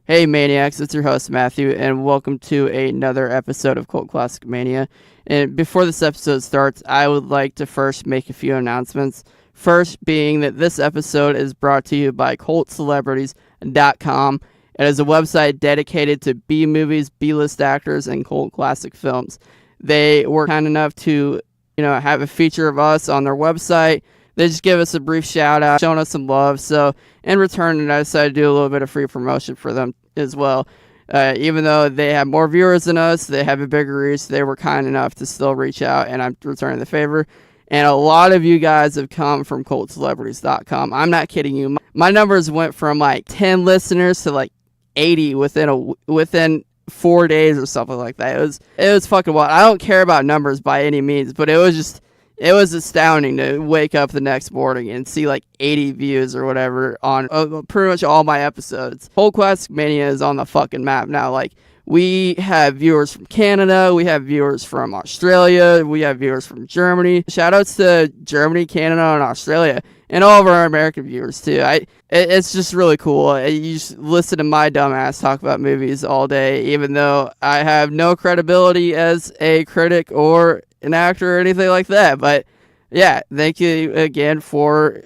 Hey Maniacs, it's your host Matthew, and welcome to another episode of Cult Classic Mania. And before this episode starts, I would like to first make a few announcements. First being that this episode is brought to you by CultCelebrities.com. It is a website dedicated to B movies, B-list actors, and cult classic films. They were kind enough to, have a feature of us on their website. They just give us a brief shout out, showing us some love. So in return, I decided to do a little bit of free promotion for them as well. Even though they have more viewers than us, they have a bigger reach, they were kind enough to still reach out, and I'm returning the favor. And a lot of you guys have come from CultCelebrities.com. I'm not kidding you. My numbers went from like 10 listeners to like 80 within 4 days or something like that. It was fucking wild. I don't care about numbers by any means, but it was astounding to wake up the next morning and see like 80 views or whatever on pretty much all my episodes. Cult Classic Mania is on the fucking map now. Like, we have viewers from Canada, we have viewers from Australia, we have viewers from Germany. Shoutouts to Germany, Canada, and Australia, and all of our American viewers too. It's just really cool. You just listen to my dumbass talk about movies all day, even though I have no credibility as a critic or an actor or anything like that. But yeah, thank you again for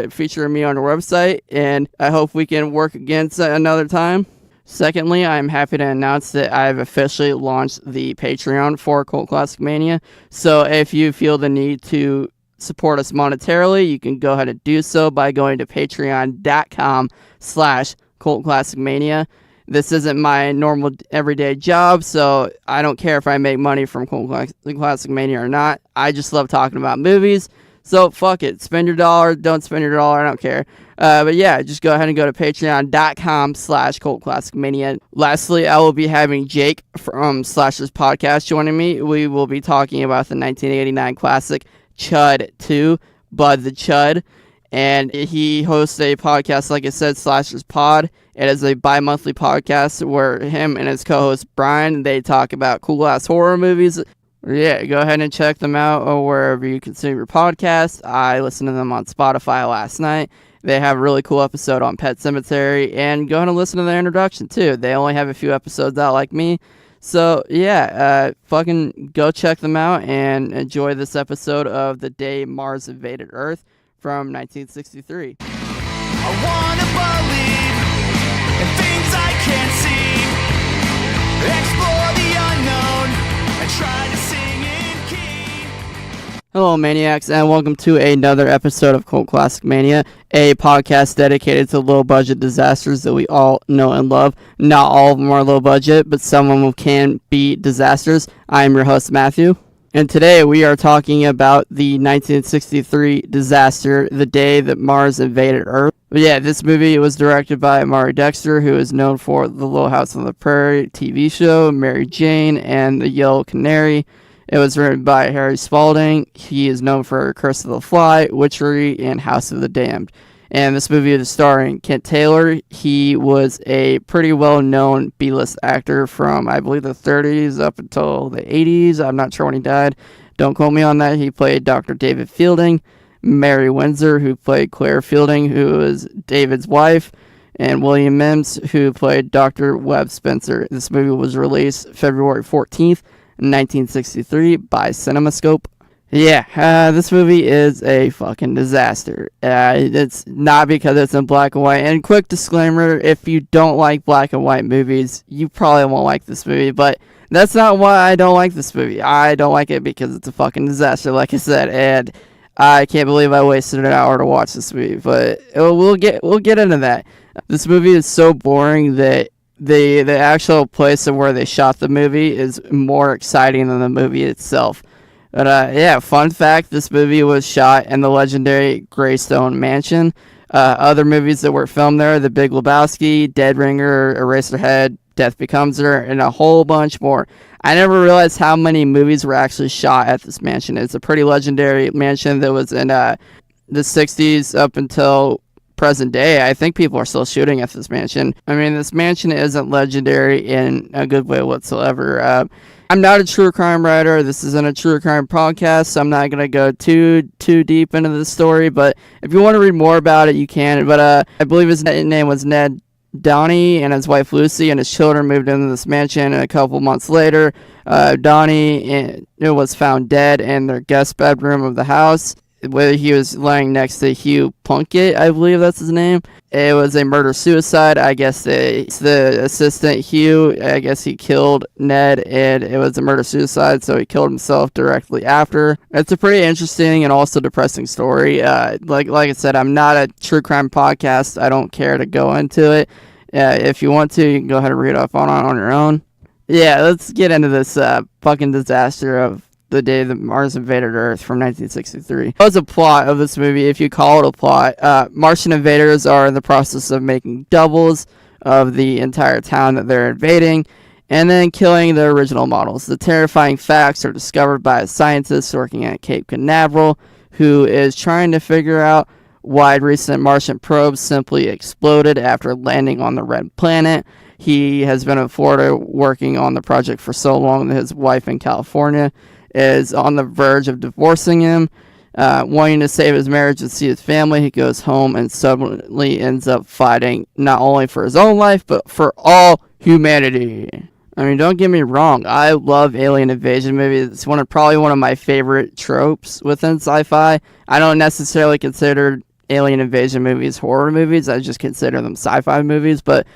featuring me on your website, and I hope we can work again another time. Secondly, I'm happy to announce that I've officially launched the Patreon for Cult Classic Mania. So if you feel the need to support us monetarily, you can go ahead and do so by going to patreon.com/Cult Classic Mania. This isn't my normal everyday job, so I don't care if I make money from Cult Classic Mania or not. I just love talking about movies. So fuck it. Spend your dollar. Don't spend your dollar. I don't care. But yeah, just go ahead and go to patreon.com/Cult Classic Mania. Lastly, I will be having Jake from Slashers Podcast joining me. We will be talking about the 1989 classic Chud 2, Bud the Chud. And he hosts a podcast, like I said, Slashers Pod. It is a bi-monthly podcast where him and his co-host Brian, they talk about cool-ass horror movies. Yeah, go ahead and check them out or wherever you consume your podcast. I listened to them on Spotify last night. They have a really cool episode on Pet Sematary, and go ahead and listen to their introduction too. They only have a few episodes out like me. So yeah, fucking go check them out and enjoy this episode of The Day Mars Invaded Earth from 1963. I wanna believe in things I can't see. Explore the unknown and try to sing in key. Hello, Maniacs, and welcome to another episode of Cult Classic Mania, a podcast dedicated to low-budget disasters that we all know and love. Not all of them are low-budget, but some of them can be disasters. I am your host, Matthew, and today we are talking about the 1963 disaster, The Day That Mars Invaded Earth. But yeah, this movie was directed by Mari Dexter, who is known for The Little House on the Prairie TV show, Mary Jane, and The Yellow Canary. It was written by Harry Spalding. He is known for Curse of the Fly, Witchery, and House of the Damned. And this movie is starring Kent Taylor. He was a pretty well-known B-list actor from, I believe, the 30s up until the 80s. I'm not sure when he died. Don't quote me on that. He played Dr. David Fielding. Mary Windsor, who played Claire Fielding, who was David's wife. And William Mims, who played Dr. Webb Spencer. This movie was released February 14th, 1963 by CinemaScope. Yeah, this movie is a fucking disaster. It's not because it's in black and white. And quick disclaimer, if you don't like black and white movies, you probably won't like this movie. But that's not why I don't like this movie. I don't like it because it's a fucking disaster, like I said. And I can't believe I wasted an hour to watch this movie. But we'll get into that. This movie is so boring that the actual place of where they shot the movie is more exciting than the movie itself. But yeah, fun fact, this movie was shot in the legendary Greystone Mansion. Other movies that were filmed there, The Big Lebowski, Dead Ringer, Eraserhead, Death Becomes Her, and a whole bunch more. I never realized how many movies were actually shot at this mansion. It's a pretty legendary mansion that was in the 60s up until present day. I think people are still shooting at this mansion. I mean, this mansion isn't legendary in a good way whatsoever. I'm not a true crime writer. This isn't a true crime podcast, so I'm not going to go too deep into the story. But if you want to read more about it, you can. But I believe his name was Ned Donnie and his wife Lucy and his children moved into this mansion, and a couple months later, Donnie was found dead in their guest bedroom of the house, where he was laying next to Hugh Plunkett, I believe that's his name. It was a murder-suicide. I guess the assistant, Hugh, I guess he killed Ned, and it was a murder-suicide, so he killed himself directly after. It's a pretty interesting and also depressing story. Like I said, I'm not a true crime podcast. I don't care to go into it. If you want to, you can go ahead and read up on your own. Yeah, let's get into this fucking disaster of the day that Mars invaded Earth from 1963. That was a plot of this movie, if you call it a plot. Martian invaders are in the process of making doubles of the entire town that they're invading, and then killing the original models. The terrifying facts are discovered by a scientist working at Cape Canaveral, who is trying to figure out why recent Martian probes simply exploded after landing on the red planet. He has been in Florida working on the project for so long that his wife in California is on the verge of divorcing him. Wanting to save his marriage and see his family, he goes home and suddenly ends up fighting not only for his own life, but for all humanity. I mean, don't get me wrong, I love alien invasion movies. It's probably one of my favorite tropes within sci-fi. I don't necessarily consider alien invasion movies horror movies. I just consider them sci-fi movies, but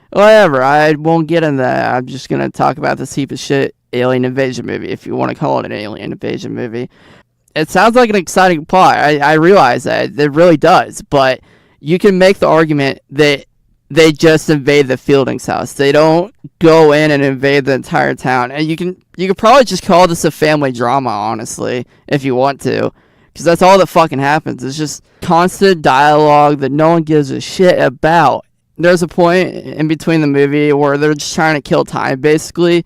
whatever, I won't get into that. I'm just going to talk about this heap of shit alien invasion movie, if you want to call it an alien invasion movie. It sounds like an exciting plot. I realize that. It really does. But you can make the argument that they just invade the Fielding's house. They don't go in and invade the entire town. And you could probably just call this a family drama, honestly, if you want to. Because that's all that fucking happens. It's just constant dialogue that no one gives a shit about. There's a point in between the movie where they're just trying to kill time, basically.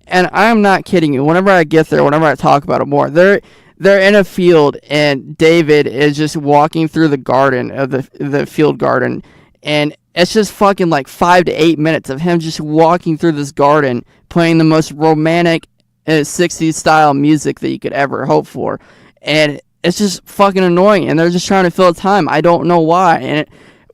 And I'm not kidding you. Whenever I get there, whenever I talk about it more, they're in a field, and David is just walking through the garden of the field garden, and it's just fucking like 5 to 8 minutes of him just walking through this garden, playing the most romantic 60s style music that you could ever hope for, and it's just fucking annoying. And they're just trying to fill time. I don't know why, and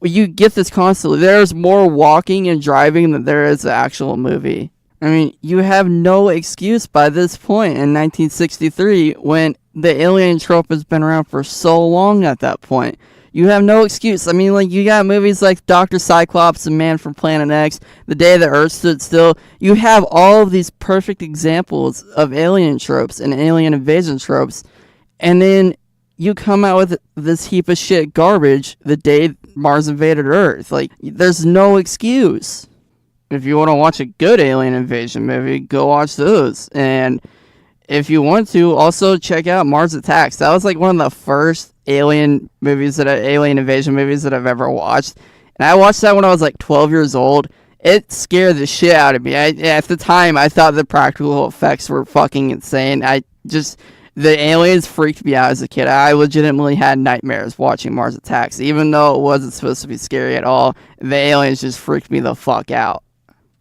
you get this constantly. There's more walking and driving than there is the actual movie. I mean, you have no excuse by this point in 1963 when the alien trope has been around for so long at that point. You have no excuse. I mean, like, you got movies like Dr. Cyclops and Man from Planet X, The Day the Earth Stood Still. You have all of these perfect examples of alien tropes and alien invasion tropes, and then you come out with this heap of shit garbage the day Mars invaded Earth. Like, there's no excuse. If you want to watch a good alien invasion movie, go watch those. And if you want to, also check out Mars Attacks. That was like one of the first alien invasion movies that I've ever watched. And I watched that when I was like 12 years old. It scared the shit out of me. At the time, I thought the practical effects were fucking insane. The aliens freaked me out as a kid. I legitimately had nightmares watching Mars Attacks. Even though it wasn't supposed to be scary at all, the aliens just freaked me the fuck out.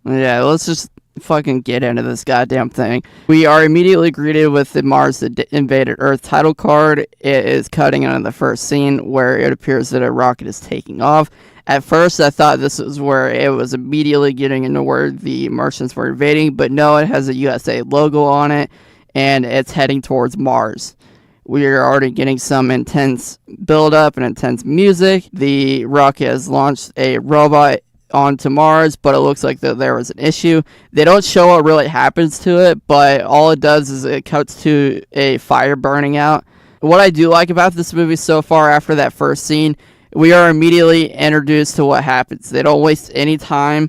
Yeah, let's just fucking get into this goddamn thing. We are immediately greeted with the Mars that invaded Earth title card. It is cutting into the first scene where it appears that a rocket is taking off. At first, I thought this was where it was immediately getting into where the Martians were invading, but no, it has a USA logo on it, and it's heading towards Mars. We are already getting some intense build-up and intense music. The rocket has launched a robot onto Mars, but it looks like there was an issue. They don't show what really happens to it, but all it does is it cuts to a fire burning out. What I do like about this movie so far after that first scene, we are immediately introduced to what happens. They don't waste any time,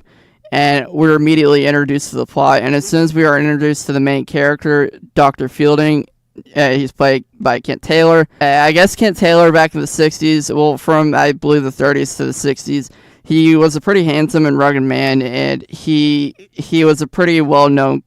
and we're immediately introduced to the plot. And as soon as we are introduced to the main character, Dr. Fielding, he's played by Kent Taylor. I guess Kent Taylor back in the 60s, well, from I believe the 30s to the 60s, he was a pretty handsome and rugged man, and he was a pretty well-known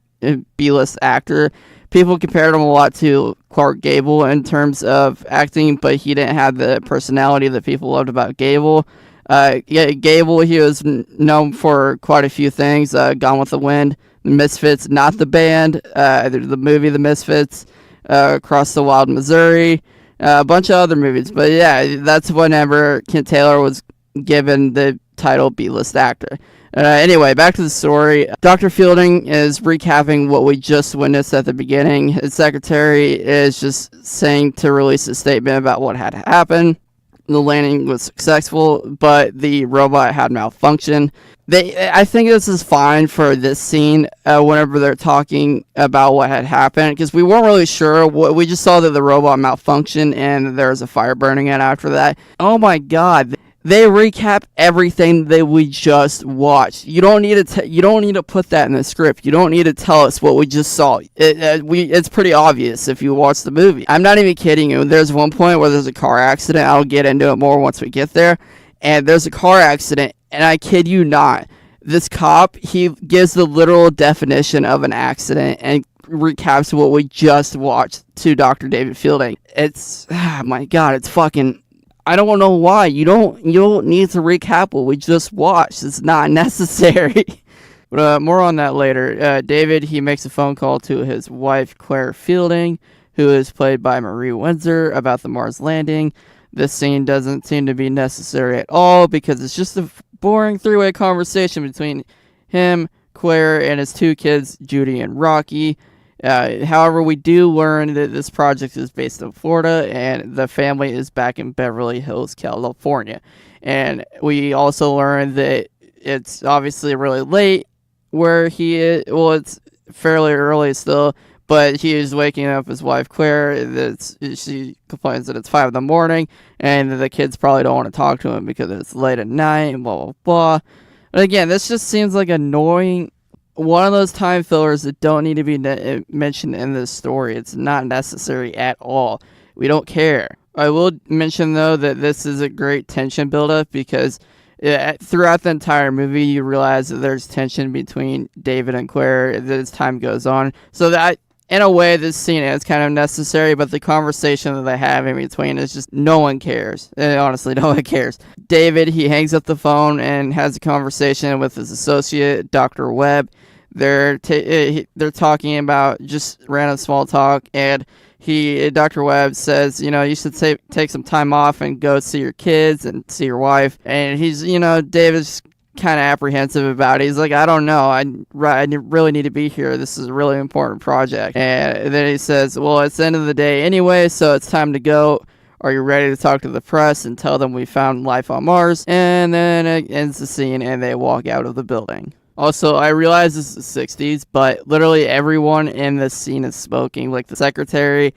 B-list actor. People compared him a lot to Clark Gable in terms of acting, but he didn't have the personality that people loved about Gable. Gable, he was known for quite a few things. Gone with the Wind, The Misfits, not the band, the movie The Misfits, Across the Wild Missouri, a bunch of other movies. But yeah, that's whenever Kent Taylor was given the title B-list actor. Anyway, back to the story. Dr. Fielding is recapping what we just witnessed at the beginning. His secretary is just saying to release a statement about what had happened. The landing was successful, but the robot had malfunctioned. I think this is fine for this scene whenever they're talking about what had happened, because we weren't really sure. We just saw that the robot malfunctioned and there was a fire burning it after that. Oh my god. They recap everything that we just watched. You don't need to put that in the script. You don't need to tell us what we just saw. It's pretty obvious if you watch the movie. I'm not even kidding you. There's one point where there's a car accident. I'll get into it more once we get there. And there's a car accident, and I kid you not, this cop, he gives the literal definition of an accident and recaps what we just watched to Dr. David Fielding. It's, my god, it's fucking... I don't know why. You don't need to recap what we just watched. It's not necessary. But more on that later. David, he makes a phone call to his wife, Claire Fielding, who is played by Marie Windsor, about the Mars landing. This scene doesn't seem to be necessary at all because it's just a boring three-way conversation between him, Claire, and his two kids, Judy and Rocky. However, we do learn that this project is based in Florida and the family is back in Beverly Hills, California. And we also learn that it's obviously really late where he is. Well, it's fairly early still, but he is waking up his wife, Claire. She complains that it's 5 a.m. and the kids probably don't want to talk to him because it's late at night and blah, blah, blah. But again, this just seems like annoying. One of those time fillers that don't need to be mentioned in this story. It's not necessary at all. We don't care. I will mention, though, that this is a great tension buildup because throughout the entire movie, you realize that there's tension between David and Claire as time goes on. So that, in a way, this scene is kind of necessary, but the conversation that they have in between is just no one cares. Honestly, no one cares. David, he hangs up the phone and has a conversation with his associate, Dr. Webb. They're talking about just random small talk, and Dr. Webb says, you should take some time off and go see your kids and see your wife. And David's kind of apprehensive about it. He's like, I don't know. I really need to be here. This is a really important project. And then he says, well, it's the end of the day anyway, so it's time to go. Are you ready to talk to the press and tell them we found life on Mars? And then it ends the scene and they walk out of the building. Also, I realize this is the 60s, but literally everyone in this scene is smoking. Like the secretary,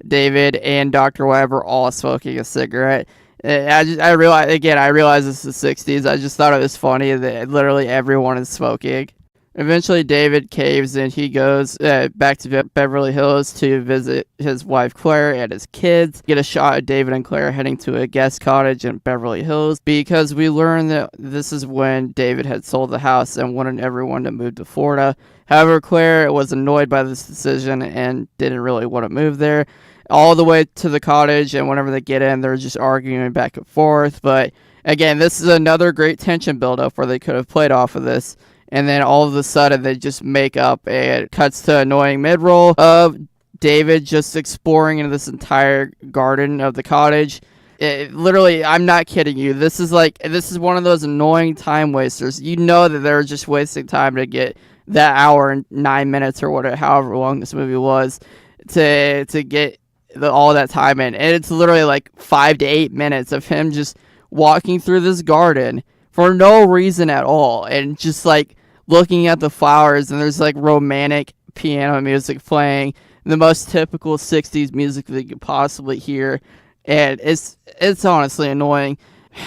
David, and Dr. Webb are all smoking a cigarette. I realize this is the 60s. I just thought it was funny that literally everyone is smoking. Eventually, David caves and he goes back to Beverly Hills to visit his wife, Claire, and his kids. Get a shot of David and Claire heading to a guest cottage in Beverly Hills because we learn that this is when David had sold the house and wanted everyone to move to Florida. However, Claire was annoyed by this decision and didn't really want to move there. All the way to the cottage, and whenever they get in, they're just arguing back and forth. But again, this is another great tension buildup where they could have played off of this. And then all of a sudden, they just make up, and it cuts to annoying mid-roll of David just exploring into this entire garden of the cottage. Literally, I'm not kidding you. This is one of those annoying time wasters. You know that they're just wasting time to get that hour and 9 minutes or whatever, however long this movie was, to get all that time in. And it's literally like 5 to 8 minutes of him just walking through this garden for no reason at all, and just like looking at the flowers, and there's like romantic piano music playing, the most typical 60s music that you could possibly hear, and it's honestly annoying.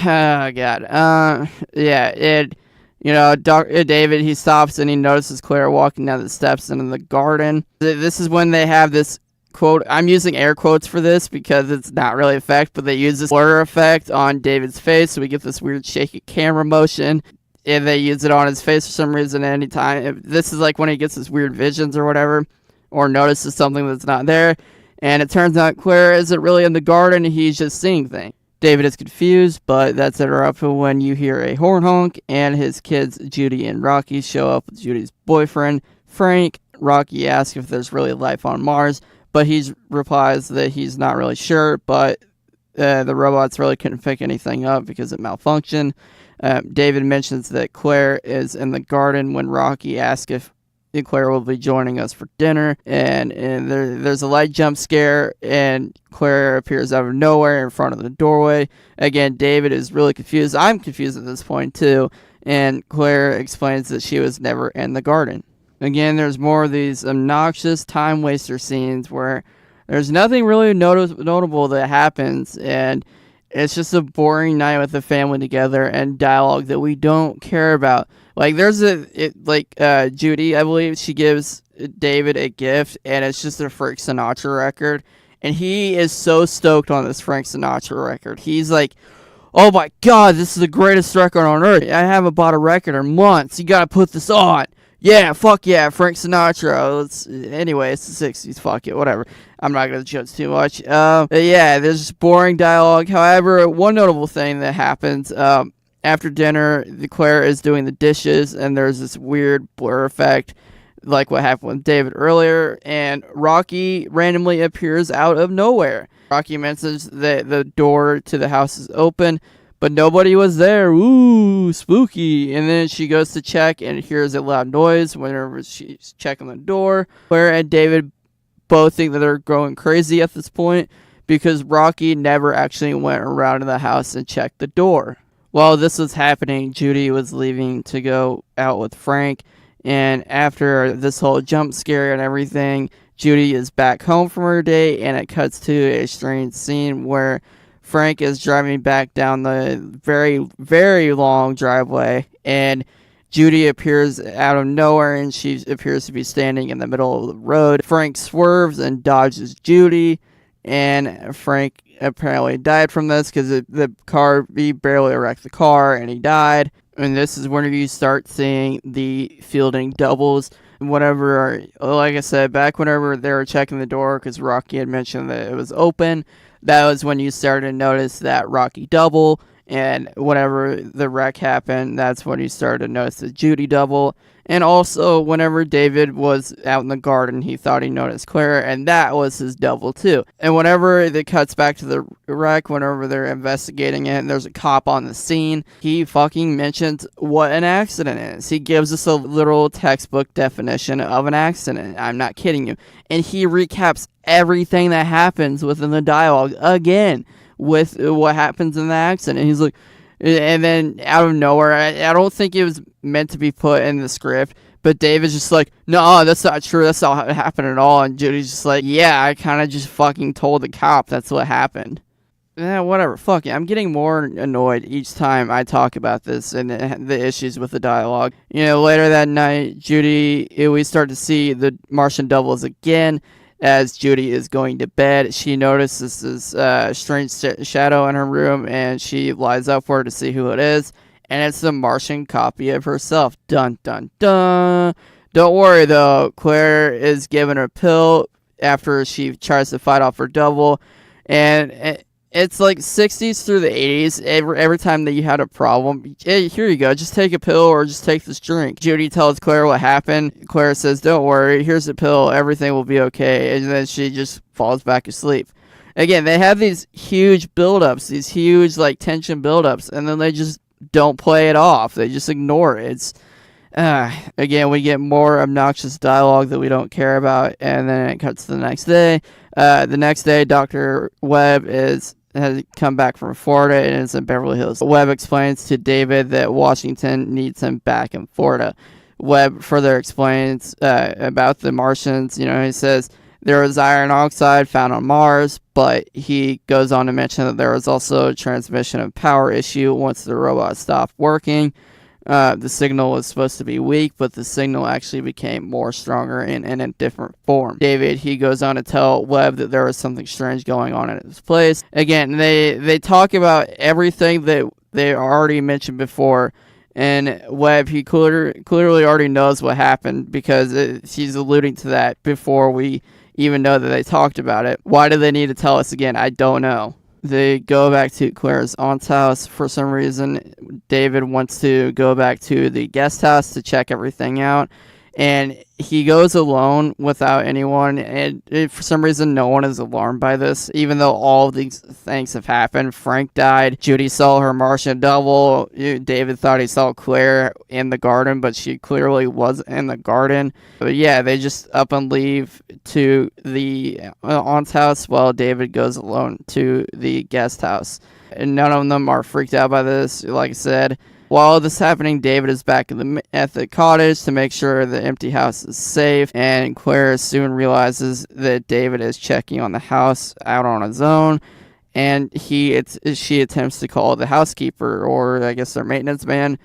Oh god. David, he stops and he notices Claire walking down the steps into the garden. This is when they have this quote, I'm using air quotes for this because it's not really effect, but they use this blur effect on David's face, so we get this weird shaky camera motion. And they use it on his face for some reason anytime. This is like when he gets his weird visions or whatever, or notices something that's not there. And it turns out Claire isn't really in the garden, he's just seeing things. David is confused, but that's interrupted when you hear a horn honk, and his kids, Judy and Rocky, show up with Judy's boyfriend, Frank. Rocky asks if there's really life on Mars, but he replies that he's not really sure, but the robots really couldn't pick anything up because it malfunctioned. David mentions that Claire is in the garden when Rocky asks if Claire will be joining us for dinner, and there's a light jump scare, and Claire appears out of nowhere in front of the doorway. Again, David is really confused. I'm confused at this point too, and Claire explains that she was never in the garden. Again, there's more of these obnoxious time waster scenes where there's nothing really notable that happens, and it's just a boring night with the family together and dialogue that we don't care about. Like, there's Judy, I believe, she gives David a gift, and it's just a Frank Sinatra record. And he is so stoked on this Frank Sinatra record. He's like, oh my God, this is the greatest record on earth. I haven't bought a record in months. You gotta put this on. Yeah, fuck yeah, Frank Sinatra. Anyway, it's the 60s, fuck it, whatever. I'm not going to judge too much. Yeah, there's just boring dialogue. However, one notable thing that happens, after dinner, Claire is doing the dishes, and there's this weird blur effect, like what happened with David earlier, and Rocky randomly appears out of nowhere. Rocky mentions that the door to the house is open, but nobody was there. Ooh, spooky. And then she goes to check and hears a loud noise whenever she's checking the door. Claire and David both think that they're going crazy at this point because Rocky never actually went around to the house and checked the door. While this was happening, Judy was leaving to go out with Frank. And after this whole jump scare and everything, Judy is back home from her day, and it cuts to a strange scene where Frank is driving back down the very, very long driveway, and Judy appears out of nowhere, and she appears to be standing in the middle of the road. Frank swerves and dodges Judy, and Frank apparently died from this because he barely wrecked the car, and he died. And this is whenever you start seeing the fielding doubles. Whatever, like I said, back whenever they were checking the door, because Rocky had mentioned that it was open, that was when you started to notice that Rocky double, and whenever the wreck happened, that's when you started to notice the Judy double. And also, whenever David was out in the garden, he thought he noticed Claire, and that was his double too. And whenever it cuts back to the wreck, whenever they're investigating it, and there's a cop on the scene, he fucking mentions what an accident is. He gives us a literal textbook definition of an accident. I'm not kidding you. And he recaps everything that happens within the dialogue again with what happens in the accident. He's like, and then out of nowhere, I don't think it was meant to be put in the script, but David's just like, no, that's not true, that's not what happened at all. And Judy's just like, yeah, I kind of just fucking told the cop that's what happened. Whatever, fuck it. I'm getting more annoyed each time I talk about this and the issues with the dialogue. Later that night, we start to see the Martian doubles again. As Judy is going to bed, she notices this strange shadow in her room, and she lies up for her to see who it is, and it's the Martian copy of herself. Dun, dun, dun. Don't worry, though. Claire is given a pill after she tries to fight off her double, and it's like 60s through the 80s. Every time that you had a problem, hey, here you go, just take a pill or just take this drink. Judy tells Claire what happened. Claire says, don't worry, here's a pill, everything will be okay. And then she just falls back asleep. Again, they have these huge buildups, these huge tension buildups, and then they just don't play it off. They just ignore it. Again, we get more obnoxious dialogue that we don't care about, and then it cuts to the next day. The next day, Dr. Webb has come back from Florida and is in Beverly Hills. Webb explains to David that Washington needs him back in Florida. Webb further explains about the Martians. He says there was iron oxide found on Mars, but he goes on to mention that there was also a transmission of power issue once the robot stopped working. The signal was supposed to be weak, but the signal actually became more stronger and in a different form. David, he goes on to tell Webb that there was something strange going on in his place. Again, they talk about everything that they already mentioned before, and Webb, he clearly already knows what happened because he's alluding to that before we even know that they talked about it. Why do they need to tell us again? I don't know. They go back to Claire's aunt's house. For some reason, David wants to go back to the guest house to check everything out. And he goes alone without anyone, and for some reason no one is alarmed by this, even though all of these things have happened. Frank died, Judy saw her Martian double, David thought he saw Claire in the garden, but she clearly wasn't in the garden. But yeah, they just up and leave to the aunt's house while David goes alone to the guest house. And none of them are freaked out by this, like I said. While this is happening, David is back at the cottage to make sure the empty house is safe, and Claire soon realizes that David is checking on the house out on his own, and she attempts to call the housekeeper, or I guess their maintenance man,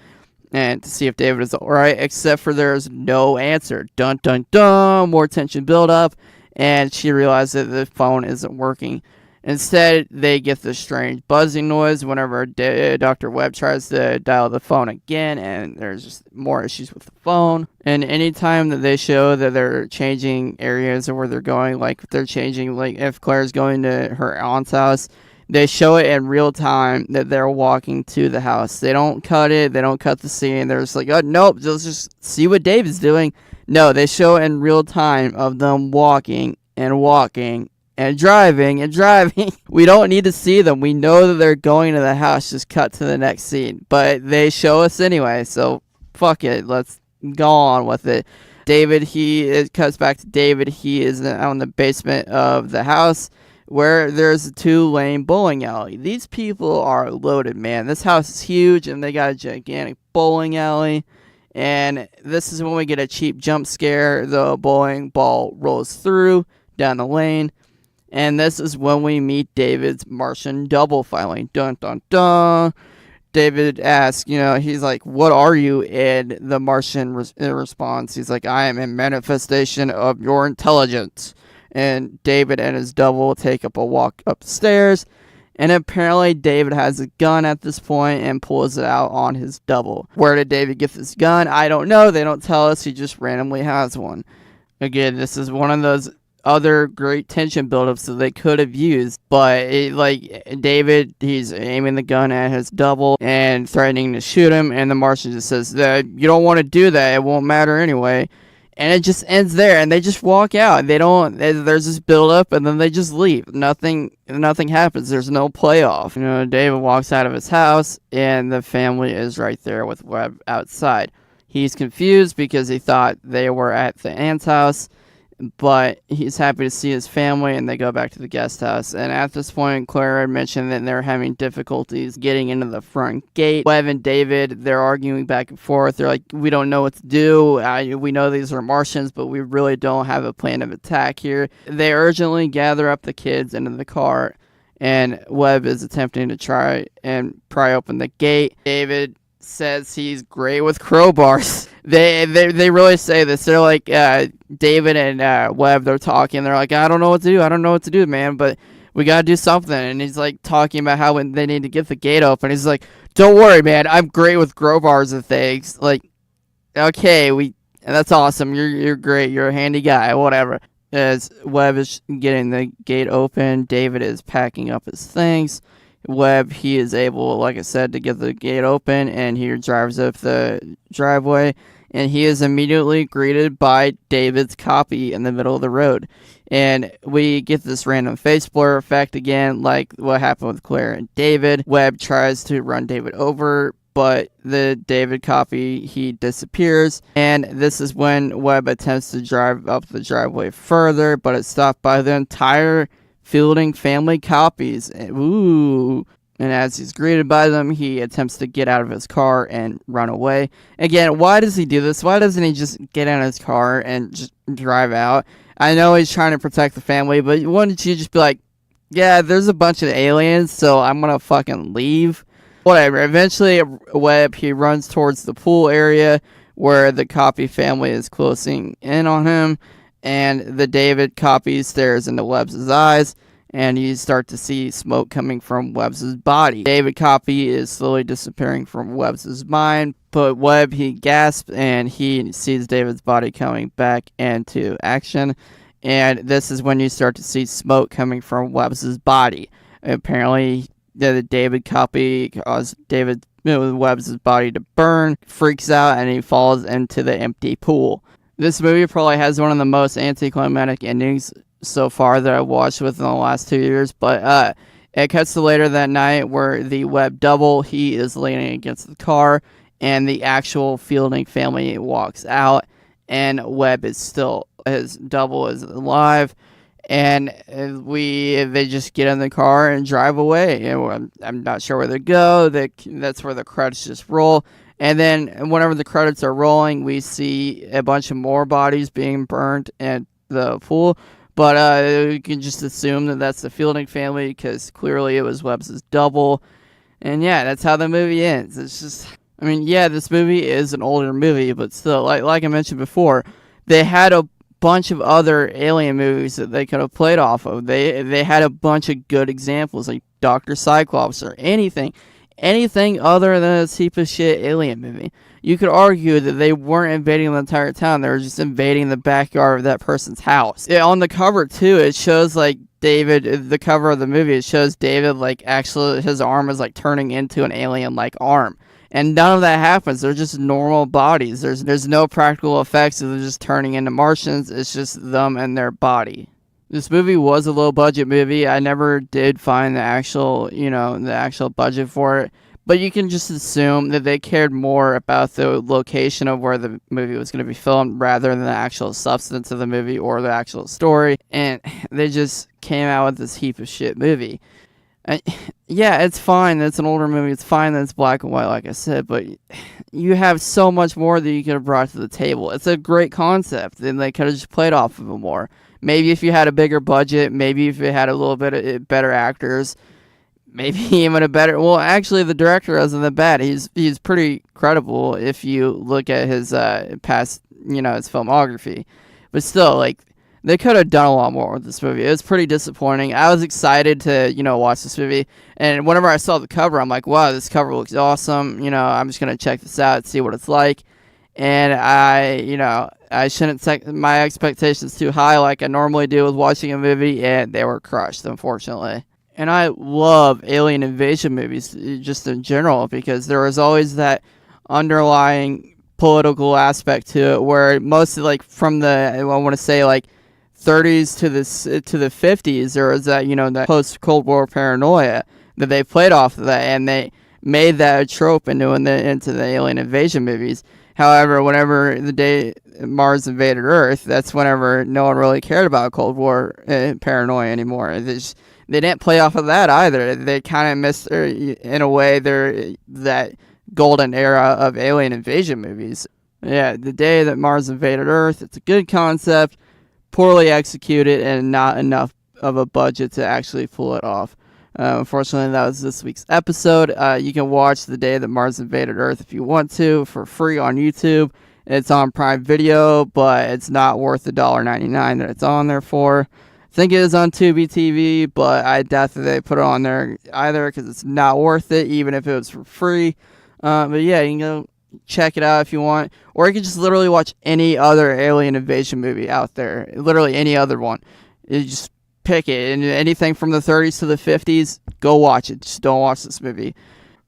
and to see if David is alright, except for there's no answer. Dun dun dun, more tension build up, and she realizes that the phone isn't working. Instead, they get this strange buzzing noise whenever Dr. Webb tries to dial the phone again, and there's just more issues with the phone. And anytime that they show that they're changing areas of where they're going, like they're changing, like if Claire's going to her aunt's house, they show it in real time that they're walking to the house. They don't cut it, they don't cut the scene. They're just like, oh, nope, let's just see what David's doing. No, they show it in real time of them walking and walking and driving and driving. We don't need to see them. We know that they're going to the house. Just cut to the next scene. But they show us anyway, so fuck it. Let's go on with it. David, it cuts back to David. He is out in the basement of the house where there's a 2-lane bowling alley. These people are loaded, man. This house is huge, and they got a gigantic bowling alley. And this is when we get a cheap jump scare. The bowling ball rolls through down the lane. And this is when we meet David's Martian double finally. Dun, dun, dun. David asks, he's like, what are you? And the Martian responds, he's like, I am a manifestation of your intelligence. And David and his double take up a walk upstairs. And apparently David has a gun at this point and pulls it out on his double. Where did David get this gun? I don't know. They don't tell us. He just randomly has one. Again, this is one of those other great tension buildups that they could have used, but David, he's aiming the gun at his double and threatening to shoot him, and the Martian just says that you don't want to do that, it won't matter anyway, and it just ends there, and they just walk out. There's this buildup, and then they just leave. Nothing happens. There's no playoff. David walks out of his house, and the family is right there with Webb outside. He's confused because he thought they were at the aunt's house, but he's happy to see his family, and they go back to the guest house. And at this point, Claire had mentioned that they're having difficulties getting into the front gate. Webb and David, they're arguing back and forth. They're like, we don't know what to do. We know these are Martians, but we really don't have a plan of attack here. They urgently gather up the kids into the car, and Webb is attempting to try and pry open the gate. David says he's great with crowbars. They really say this. They're like, David and Webb, they're talking. They're like, I don't know what to do, man, but we gotta do something. And he's like talking about how they need to get the gate open. He's like, don't worry, man, I'm great with crowbars and things. Like, okay, that's awesome. You're great. You're a handy guy. Whatever. As Webb is getting the gate open, David is packing up his things. Webb, he is able, like I said, to get the gate open, and he drives up the driveway, and he is immediately greeted by David's copy in the middle of the road. And we get this random face blur effect again, like what happened with Claire and David. Webb tries to run David over, but the David copy, he disappears, and this is when Webb attempts to drive up the driveway further, but it's stopped by the entire Fielding family copies. Ooh. And as he's greeted by them, he attempts to get out of his car and run away. Again, why does he do this? Why doesn't he just get out of his car and just drive out? I know he's trying to protect the family, but wouldn't you just be like, yeah, there's a bunch of aliens, so I'm gonna fucking leave? Whatever. Eventually, Webb, he runs towards the pool area where the copy family is closing in on him. And the David copy stares into Webb's eyes, and you start to see smoke coming from Webb's body. David copy is slowly disappearing from Webb's mind, but Webb, he gasps, and he sees David's body coming back into action. And this is when you start to see smoke coming from Webb's body. Apparently, the David copy caused Webb's body to burn, freaks out, and he falls into the empty pool. This movie probably has one of the most anticlimactic endings so far that I've watched within the last 2 years, but it cuts to later that night where the Webb double, he is leaning against the car, and the actual Fielding family walks out, and Webb is still, his double is alive, and they just get in the car and drive away. And I'm not sure where they go. That's where the credits just roll. And then whenever the credits are rolling, we see a bunch of more bodies being burned at the pool. But we can just assume that that's the Fielding family because clearly it was Webb's double. And yeah, that's how the movie ends. It's just, I mean, yeah, this movie is an older movie, but still, like I mentioned before, they had a bunch of other alien movies that they could have played off of. They had a bunch of good examples, like Dr. Cyclops or anything other than a heap of shit alien movie. You could argue that they weren't invading the entire town, they were just invading the backyard of that person's house. Yeah, on the cover too, it shows like David, the cover of the movie, it shows David like actually his arm is like turning into an alien like arm. And none of that happens. They're just normal bodies. There's no practical effects. They're just turning into Martians. It's just them and their body. This movie was a low budget movie. I never did find the actual budget for it. But you can just assume that they cared more about the location of where the movie was going to be filmed rather than the actual substance of the movie or the actual story. And they just came out with this heap of shit movie. Yeah, it's fine. It's an older movie. It's fine that it's black and white, like I said, but you have so much more that you could have brought to the table. It's a great concept, and they could have just played off of it more. Maybe if you had a bigger budget, maybe if you had a little bit of better actors, maybe even a better... Well, actually, the director isn't that bad. He's pretty credible if you look at his past, his filmography. But still, like, they could have done a lot more with this movie. It was pretty disappointing. I was excited to, watch this movie. And whenever I saw the cover, I'm like, wow, this cover looks awesome. I'm just going to check this out, see what it's like. And I shouldn't set my expectations too high like I normally do with watching a movie. And they were crushed, unfortunately. And I love alien invasion movies just in general because there was always that underlying political aspect to it where mostly like from the, I want to say like, 30s to the 50s, there was that that post-Cold War paranoia that they played off of that, and they made that a trope into the alien invasion movies. However, whenever the day Mars invaded Earth, that's whenever no one really cared about Cold War paranoia anymore. They didn't play off of that either. They kind of missed, in a way, that golden era of alien invasion movies. Yeah, the day that Mars invaded Earth, it's a good concept, poorly executed, and not enough of a budget to actually pull it off. Unfortunately, that was this week's episode. You can watch The Day That Mars Invaded Earth if you want to for free on YouTube. It's on Prime Video, but it's not worth the $1.99 that it's on there for. I think it is on Tubi TV, but I doubt that they put it on there either because it's not worth it, even if it was for free. But yeah, you can go check it out if you want, or you can just literally watch any other alien invasion movie out there, literally any other one. You just pick it, and anything from the 30s to the 50s, go watch it. Just don't watch this movie.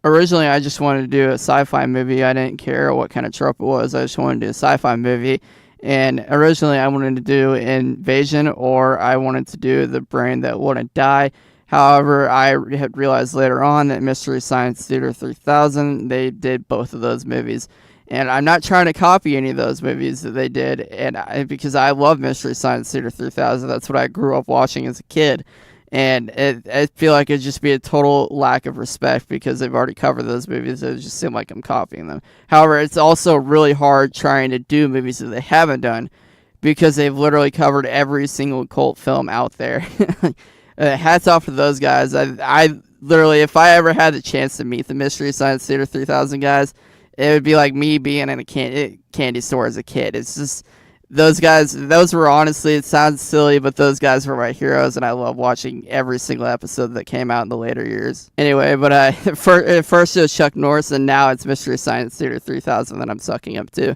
Originally, I just wanted to do a sci-fi movie. I didn't care what kind of trope it was. I just wanted to do a sci-fi movie, and originally I wanted to do Invasion, or I wanted to do The Brain That Wouldn't Die. However, I had realized later on that Mystery Science Theater 3000, they did both of those movies. And I'm not trying to copy any of those movies that they did, because I love Mystery Science Theater 3000. That's what I grew up watching as a kid. And I feel like it'd just be a total lack of respect because they've already covered those movies. It would just seem like I'm copying them. However, it's also really hard trying to do movies that they haven't done because they've literally covered every single cult film out there. Hats off to those guys. I literally, if I ever had the chance to meet the Mystery Science Theater 3000 guys, it would be like me being in a candy store as a kid. It's just, those guys, those were honestly, it sounds silly, but those guys were my heroes, and I love watching every single episode that came out in the later years. Anyway, but first it was Chuck Norris, and now it's Mystery Science Theater 3000 that I'm sucking up to.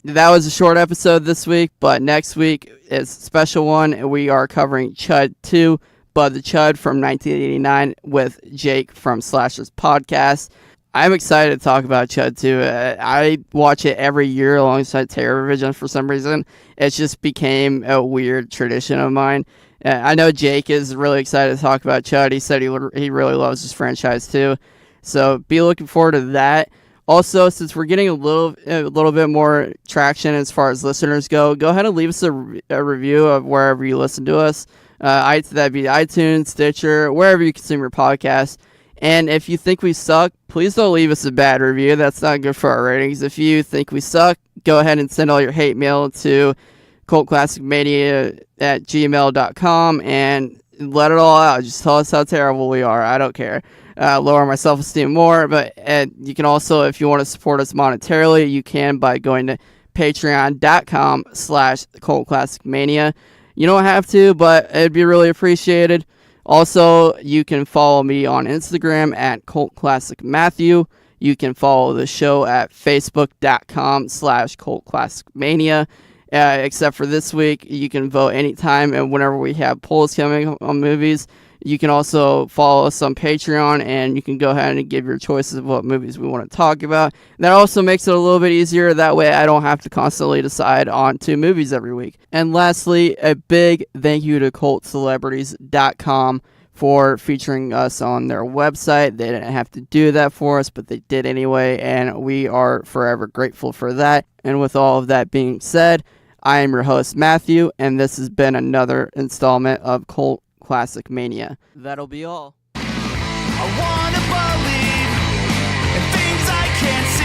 That was a short episode this week, but next week is a special one, and we are covering Chud 2, Bud the Chud from 1989 with Jake from Slashers Podcast. I'm excited to talk about Chud too. I watch it every year alongside Terror Vision for some reason. It just became a weird tradition of mine. I know Jake is really excited to talk about Chud. He said he really loves this franchise too. So be looking forward to that. Also, since we're getting a little bit more traction as far as listeners go ahead and leave us a review of wherever you listen to us. That'd be iTunes, Stitcher, wherever you consume your podcast. And if you think we suck, please don't leave us a bad review. That's not good for our ratings. If you think we suck, go ahead and send all your hate mail to cultclassicmania@gmail.com and let it all out. Just tell us how terrible we are. I don't care. Lower my self-esteem more. But you can also, if you want to support us monetarily, you can by going to patreon.com/cultclassicmania. You don't have to, but it'd be really appreciated. Also, you can follow me on Instagram at cultclassicmatthew. You can follow the show at facebook.com/cultclassicmania. Except for this week, you can vote anytime and whenever we have polls coming on movies. You can also follow us on Patreon, and you can go ahead and give your choices of what movies we want to talk about. That also makes it a little bit easier. That way I don't have to constantly decide on 2 movies every week. And lastly, a big thank you to cultcelebrities.com for featuring us on their website. They didn't have to do that for us, but they did anyway, and we are forever grateful for that. And with all of that being said, I am your host, Matthew, and this has been another installment of Cult Classic Mania. That'll be all. I wanna believe in things I can't see.